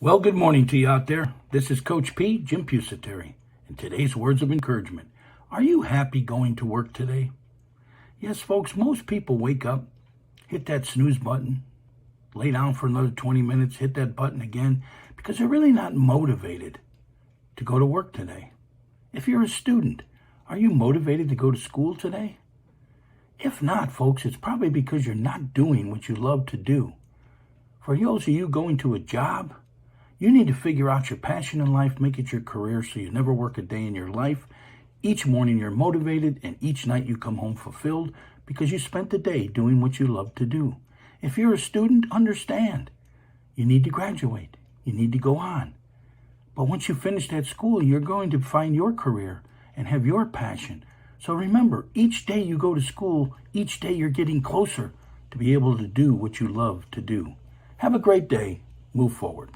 Well, good morning to you out there. This is Coach P, Jim Pusateri, and today's words of encouragement. Are you happy going to work today? Yes, folks, most people wake up, hit that snooze button, lay down for another 20 minutes, hit that button again, because they're really not motivated to go to work today. If you're a student, are you motivated to go to school today? If not, folks, it's probably because you're not doing what you love to do. For those of you going to a job, you need to figure out your passion in life, make it your career so you never work a day in your life. Each morning you're motivated and each night you come home fulfilled because you spent the day doing what you love to do. If you're a student, understand. You need to graduate. You need to go on. But once you finish that school, you're going to find your career and have your passion. So remember, each day you go to school, each day you're getting closer to be able to do what you love to do. Have a great day. Move forward.